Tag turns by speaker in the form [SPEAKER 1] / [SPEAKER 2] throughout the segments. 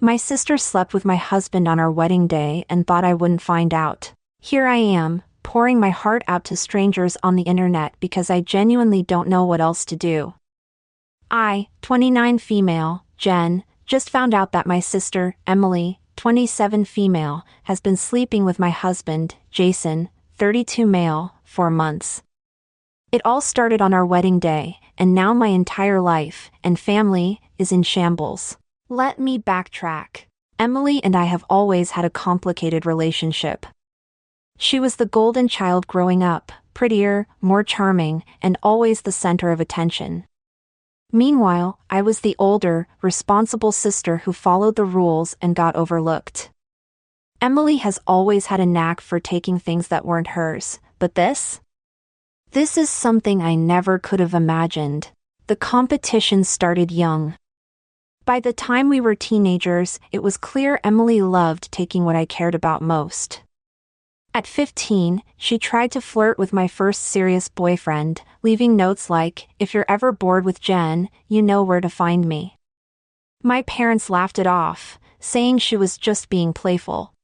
[SPEAKER 1] My sister slept with my husband on our wedding day and thought I wouldn't find out. Here I am, pouring my heart out to strangers on the internet because I genuinely don't know what else to do. I, 29 female, Jenn, just found out that my sister, Emily, 27 female, has been sleeping with my husband, Jason, 32 male, for months. It all started on our wedding day, and now my entire life and family is in shambles. Let me backtrack. Emily and I have always had a complicated relationship. She was the golden child growing up, prettier, more charming, and always the center of attention. Meanwhile, I was the older, responsible sister who followed the rules and got overlooked. Emily has always had a knack for taking things that weren't hers, but this is something I never could have imagined. The competition started young. By the time we were teenagers, it was clear Emily loved taking what I cared about most. At 15, she tried to flirt with my first serious boyfriend, leaving notes like, "If you're ever bored with Jenn, you know where to find me." My parents laughed it off, saying she was just being playful.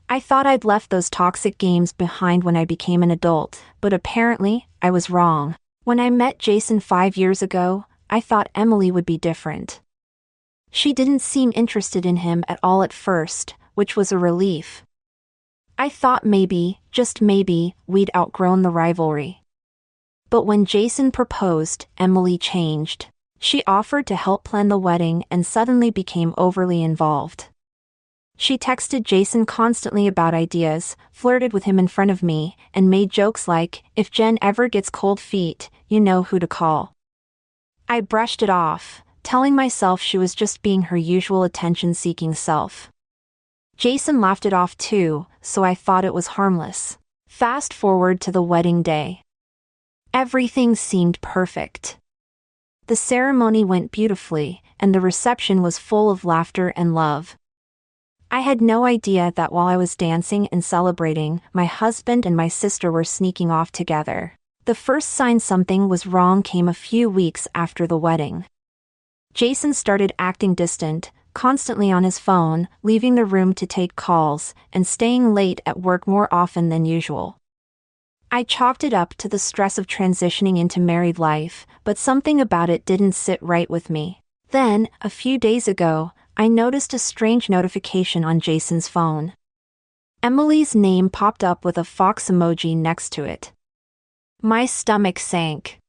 [SPEAKER 1] I thought I'd left those toxic games behind when I became an adult, but apparently, I was wrong. When I met Jason 5 years ago, I thought Emily would be different. She didn't seem interested in him at all at first, which was a relief. I thought maybe, just maybe, we'd outgrown the rivalry. But when Jason proposed, Emily changed. She offered to help plan the wedding and suddenly became overly involved. She texted Jason constantly about ideas, flirted with him in front of me, and made jokes like, "If Jenn ever gets cold feet, you know who to call." I brushed it off, telling myself she was just being her usual attention-seeking self. Jason laughed it off too, so I thought it was harmless. Fast forward to the wedding day. Everything seemed perfect. The ceremony went beautifully, and the reception was full of laughter and love. I had no idea that while I was dancing and celebrating, my husband and my sister were sneaking off together. The first sign something was wrong came a few weeks after the wedding. Jason started acting distant, constantly on his phone, leaving the room to take calls, and staying late at work more often than usual. I chalked it up to the stress of transitioning into married life, but something about it didn't sit right with me. Then, a few days ago, I noticed a strange notification on Jason's phone. Emily's name popped up with a fox emoji next to it. My stomach sank.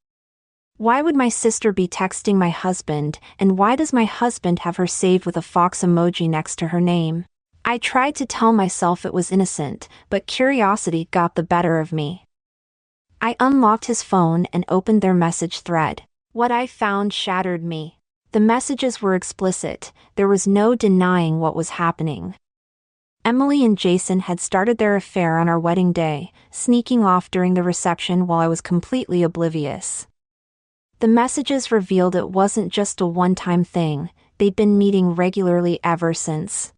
[SPEAKER 1] Why would my sister be texting my husband, and why does my husband have her saved with a fox emoji next to her name? I tried to tell myself it was innocent, but curiosity got the better of me. I unlocked his phone and opened their message thread. What I found shattered me. The messages were explicit, there was no denying what was happening. Emily and Jason had started their affair on our wedding day, sneaking off during the reception while I was completely oblivious. The messages revealed it wasn't just a one-time thing, they'd been meeting regularly ever since.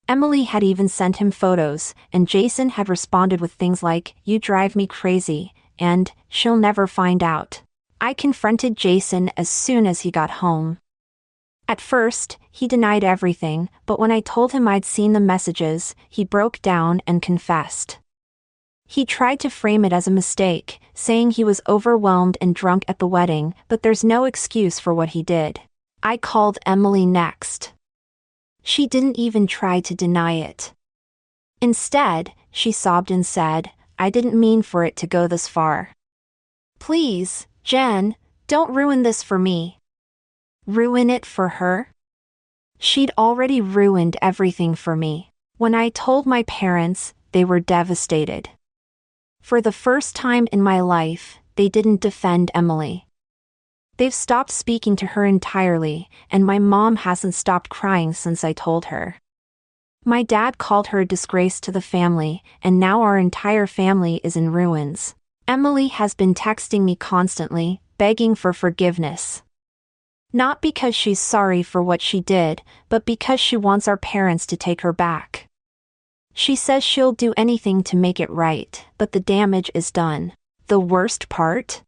[SPEAKER 1] Emily had even sent him photos, and Jason had responded with things like, "You drive me crazy," and, "She'll never find out." I confronted Jason as soon as he got home. At first, he denied everything, but when I told him I'd seen the messages, he broke down and confessed. He tried to frame it as a mistake, saying he was overwhelmed and drunk at the wedding, but there's no excuse for what he did. I called Emily next. She didn't even try to deny it. Instead, she sobbed and said, "I didn't mean for it to go this far. Please, Jenn, don't ruin this for me." Ruin it for her? She'd already ruined everything for me. When I told my parents, they were devastated. For the first time in my life, they didn't defend Emily. They've stopped speaking to her entirely, and my mom hasn't stopped crying since I told her. My dad called her a disgrace to the family, and now our entire family is in ruins. Emily has been texting me constantly, begging for forgiveness. Not because she's sorry for what she did, but because she wants our parents to take her back. She says she'll do anything to make it right, but the damage is done. The worst part?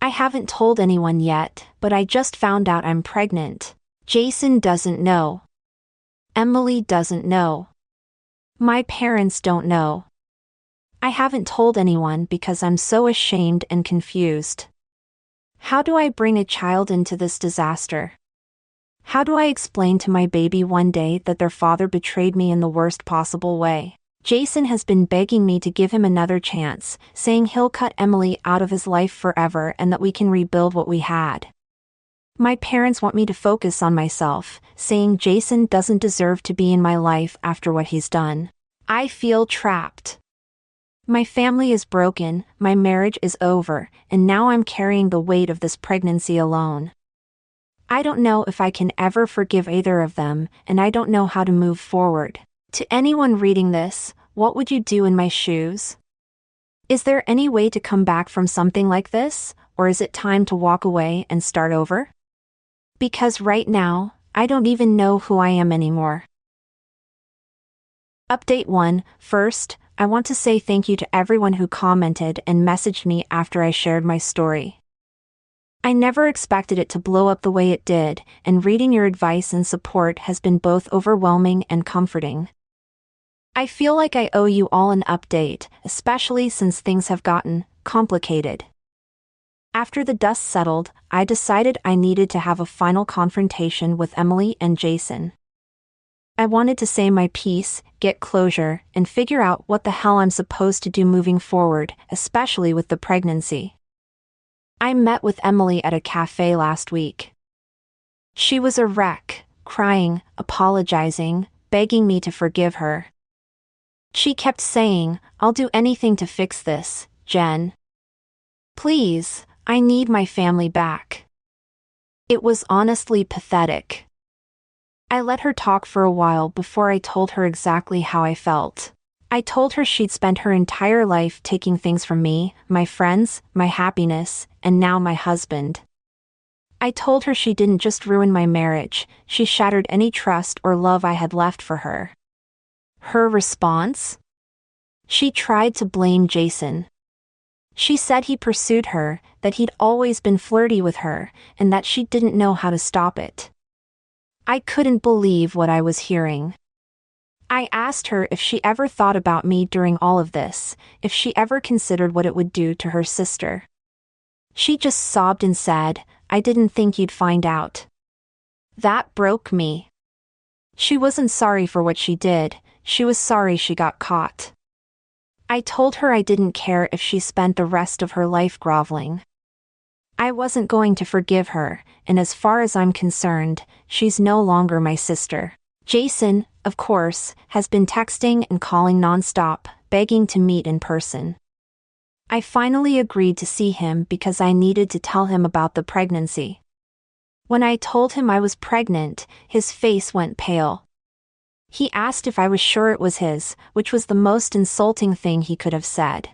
[SPEAKER 1] I haven't told anyone yet, but I just found out I'm pregnant. Jason doesn't know. Emily doesn't know. My parents don't know. I haven't told anyone because I'm so ashamed and confused. How do I bring a child into this disaster? How do I explain to my baby one day that their father betrayed me in the worst possible way? Jason has been begging me to give him another chance, saying he'll cut Emily out of his life forever and that we can rebuild what we had. My parents want me to focus on myself, saying Jason doesn't deserve to be in my life after what he's done. I feel trapped. My family is broken, my marriage is over, and now I'm carrying the weight of this pregnancy alone. I don't know if I can ever forgive either of them, and I don't know how to move forward. To anyone reading this, what would you do in my shoes? Is there any way to come back from something like this, or is it time to walk away and start over? Because right now, I don't even know who I am anymore. Update 1. First, I want to say thank you to everyone who commented and messaged me after I shared my story. I never expected it to blow up the way it did, and reading your advice and support has been both overwhelming and comforting. I feel like I owe you all an update, especially since things have gotten complicated. After the dust settled, I decided I needed to have a final confrontation with Emily and Jason. I wanted to say my piece, get closure, and figure out what the hell I'm supposed to do moving forward, especially with the pregnancy. I met with Emily at a cafe last week. She was a wreck, crying, apologizing, begging me to forgive her. She kept saying, "I'll do anything to fix this, Jen. Please, I need my family back." It was honestly pathetic. I let her talk for a while before I told her exactly how I felt. I told her she'd spent her entire life taking things from me, my friends, my happiness, and now my husband. I told her she didn't just ruin my marriage, she shattered any trust or love I had left for her. Her response? She tried to blame Jason. She said he pursued her, that he'd always been flirty with her, and that she didn't know how to stop it. I couldn't believe what I was hearing. I asked her if she ever thought about me during all of this, if she ever considered what it would do to her sister. She just sobbed and said, "I didn't think you'd find out." That broke me. She wasn't sorry for what she did, she was sorry she got caught. I told her I didn't care if she spent the rest of her life groveling. I wasn't going to forgive her, and as far as I'm concerned, she's no longer my sister. Jason, of course, has been texting and calling nonstop, begging to meet in person. I finally agreed to see him because I needed to tell him about the pregnancy. When I told him I was pregnant, his face went pale. He asked if I was sure it was his, which was the most insulting thing he could have said.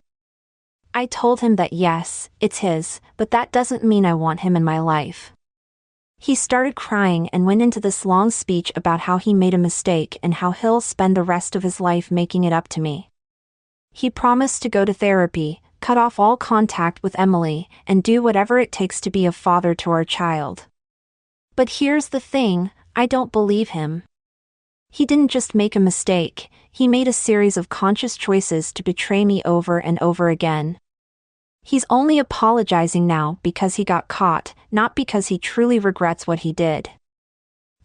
[SPEAKER 1] I told him that yes, it's his, but that doesn't mean I want him in my life. He started crying and went into this long speech about how he made a mistake and how he'll spend the rest of his life making it up to me. He promised to go to therapy, cut off all contact with Emily, and do whatever it takes to be a father to our child. But here's the thing, I don't believe him. He didn't just make a mistake, he made a series of conscious choices to betray me over and over again. He's only apologizing now because he got caught, not because he truly regrets what he did.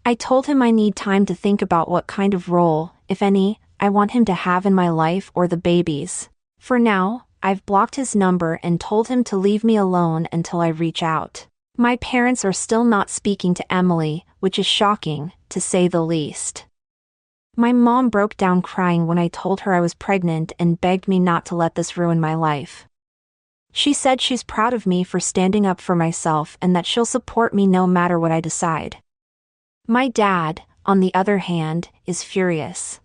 [SPEAKER 1] I told him I need time to think about what kind of role, if any, I want him to have in my life or the baby's. For now, I've blocked his number and told him to leave me alone until I reach out. My parents are still not speaking to Emily, which is shocking, to say the least. My mom broke down crying when I told her I was pregnant and begged me not to let this ruin my life. She said she's proud of me for standing up for myself and that she'll support me no matter what I decide. My dad, on the other hand, is furious.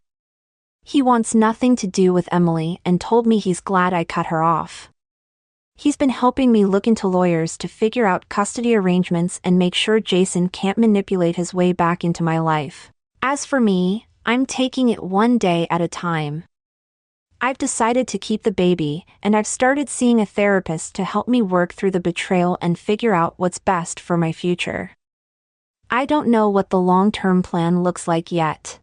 [SPEAKER 1] He wants nothing to do with Emily and told me he's glad I cut her off. He's been helping me look into lawyers to figure out custody arrangements and make sure Jason can't manipulate his way back into my life. As for me, I'm taking it one day at a time. I've decided to keep the baby, and I've started seeing a therapist to help me work through the betrayal and figure out what's best for my future. I don't know what the long-term plan looks like yet.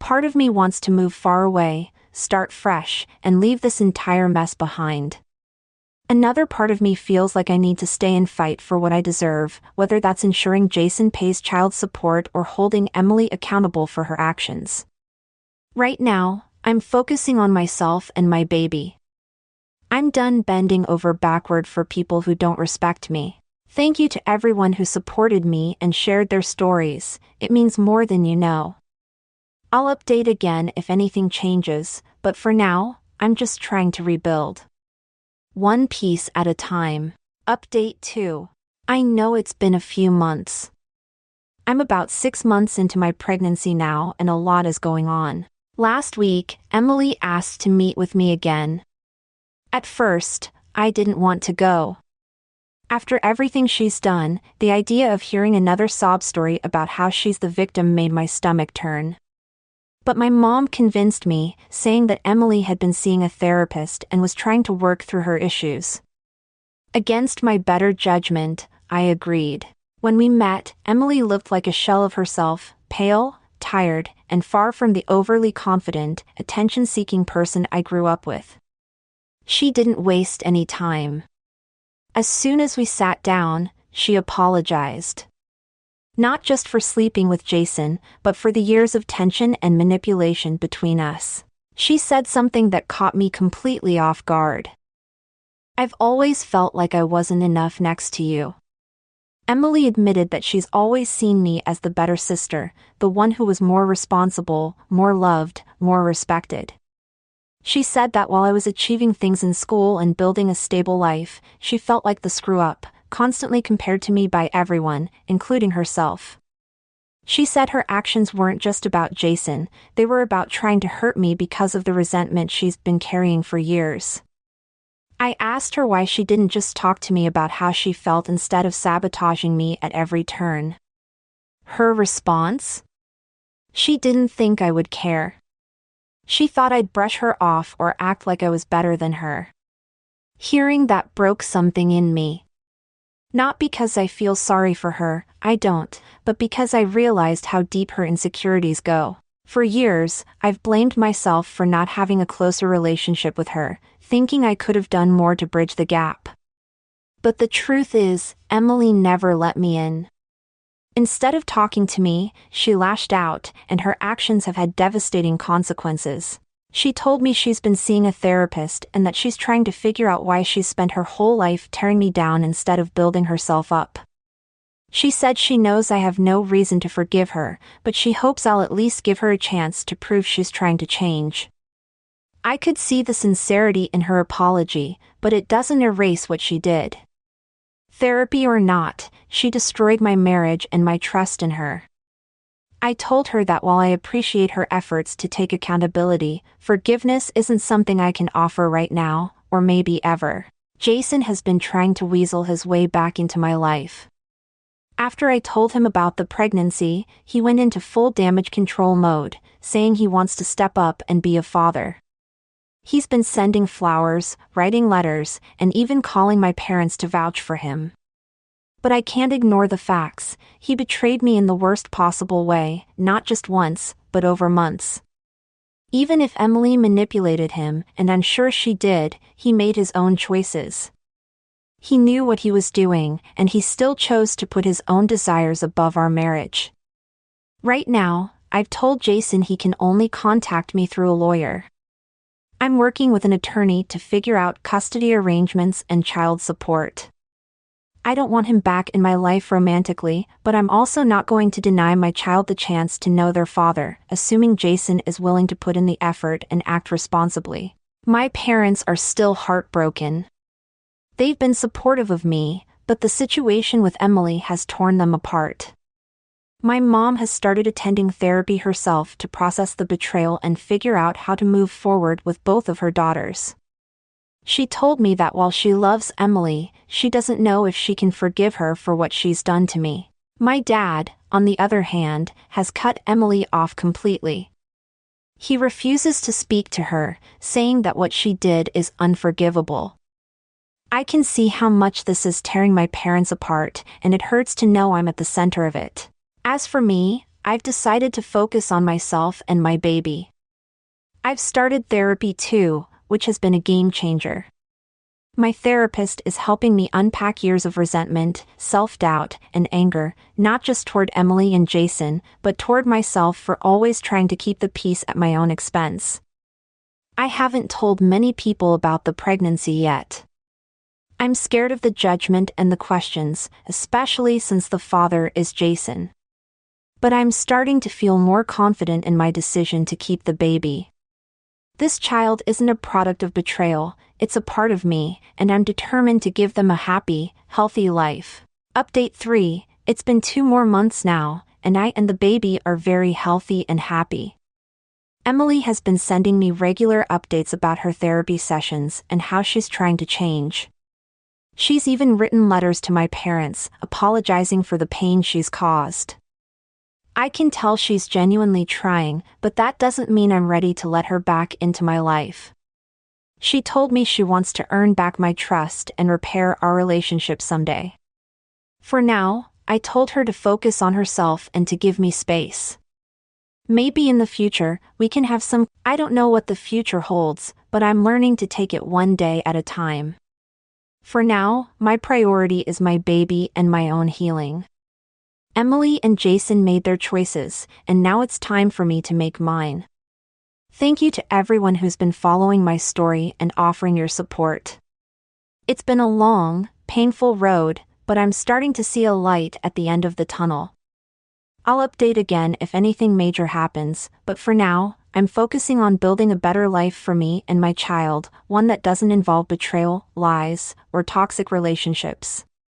[SPEAKER 1] Part of me wants to move far away, start fresh, and leave this entire mess behind. Another part of me feels like I need to stay and fight for what I deserve, whether that's ensuring Jason pays child support or holding Emily accountable for her actions. Right now, I'm focusing on myself and my baby. I'm done bending over backward for people who don't respect me. Thank you to everyone who supported me and shared their stories. It means more than you know. I'll update again if anything changes, but for now, I'm just trying to rebuild. One piece at a time. Update 2. I know it's been a few months. I'm about 6 months into my pregnancy now and a lot is going on. Last week, Emily asked to meet with me again. At first, I didn't want to go. After everything she's done, the idea of hearing another sob story about how she's the victim made my stomach turn. But my mom convinced me, saying that Emily had been seeing a therapist and was trying to work through her issues. Against my better judgment, I agreed. When we met, Emily looked like a shell of herself, pale, tired, and far from the overly confident, attention-seeking person I grew up with. She didn't waste any time. As soon as we sat down, she apologized. Not just for sleeping with Jason, but for the years of tension and manipulation between us. She said something that caught me completely off guard. I've always felt like I wasn't enough next to you. Emily admitted that she's always seen me as the better sister, the one who was more responsible, more loved, more respected. She said that while I was achieving things in school and building a stable life, she felt like the screw-up, constantly compared to me by everyone, including herself. She said her actions weren't just about Jason, they were about trying to hurt me because of the resentment she's been carrying for years. I asked her why she didn't just talk to me about how she felt instead of sabotaging me at every turn. Her response? She didn't think I would care. She thought I'd brush her off or act like I was better than her. Hearing that broke something in me. Not because I feel sorry for her, I don't, but because I realized how deep her insecurities go. For years, I've blamed myself for not having a closer relationship with her, thinking I could have done more to bridge the gap. But the truth is, Emily never let me in. Instead of talking to me, she lashed out, and her actions have had devastating consequences. She told me she's been seeing a therapist and that she's trying to figure out why she's spent her whole life tearing me down instead of building herself up. She said she knows I have no reason to forgive her, but she hopes I'll at least give her a chance to prove she's trying to change. I could see the sincerity in her apology, but it doesn't erase what she did. Therapy or not, she destroyed my marriage and my trust in her. I told her that while I appreciate her efforts to take accountability, forgiveness isn't something I can offer right now, or maybe ever. Jason has been trying to weasel his way back into my life. After I told him about the pregnancy, he went into full damage control mode, saying he wants to step up and be a father. He's been sending flowers, writing letters, and even calling my parents to vouch for him. But I can't ignore the facts. He betrayed me in the worst possible way, not just once, but over months. Even if Emily manipulated him, and I'm sure she did, he made his own choices. He knew what he was doing, and he still chose to put his own desires above our marriage. Right now, I've told Jason he can only contact me through a lawyer. I'm working with an attorney to figure out custody arrangements and child support. I don't want him back in my life romantically, but I'm also not going to deny my child the chance to know their father, assuming Jason is willing to put in the effort and act responsibly. My parents are still heartbroken. They've been supportive of me, but the situation with Emily has torn them apart. My mom has started attending therapy herself to process the betrayal and figure out how to move forward with both of her daughters. She told me that while she loves Emily, she doesn't know if she can forgive her for what she's done to me. My dad, on the other hand, has cut Emily off completely. He refuses to speak to her, saying that what she did is unforgivable. I can see how much this is tearing my parents apart, and it hurts to know I'm at the center of it. As for me, I've decided to focus on myself and my baby. I've started therapy too, which has been a game changer. My therapist is helping me unpack years of resentment, self-doubt, and anger, not just toward Emily and Jason, but toward myself for always trying to keep the peace at my own expense. I haven't told many people about the pregnancy yet. I'm scared of the judgment and the questions, especially since the father is Jason. But I'm starting to feel more confident in my decision to keep the baby. This child isn't a product of betrayal, it's a part of me, and I'm determined to give them a happy, healthy life. Update 3, it's been 2 more months now, and I and the baby are very healthy and happy. Emily has been sending me regular updates about her therapy sessions and how she's trying to change. She's even written letters to my parents, apologizing for the pain she's caused. I can tell she's genuinely trying, but that doesn't mean I'm ready to let her back into my life. She told me she wants to earn back my trust and repair our relationship someday. For now, I told her to focus on herself and to give me space. Maybe in the future, we can have some. I don't know what the future holds, but I'm learning to take it one day at a time. For now, my priority is my baby and my own healing. Emily and Jason made their choices, and now it's time for me to make mine. Thank you to everyone who's been following my story and offering your support. It's been a long, painful road, but I'm starting to see a light at the end of the tunnel. I'll update again if anything major happens, but for now, I'm focusing on building a better life for me and my child, one that doesn't involve betrayal, lies, or toxic relationships.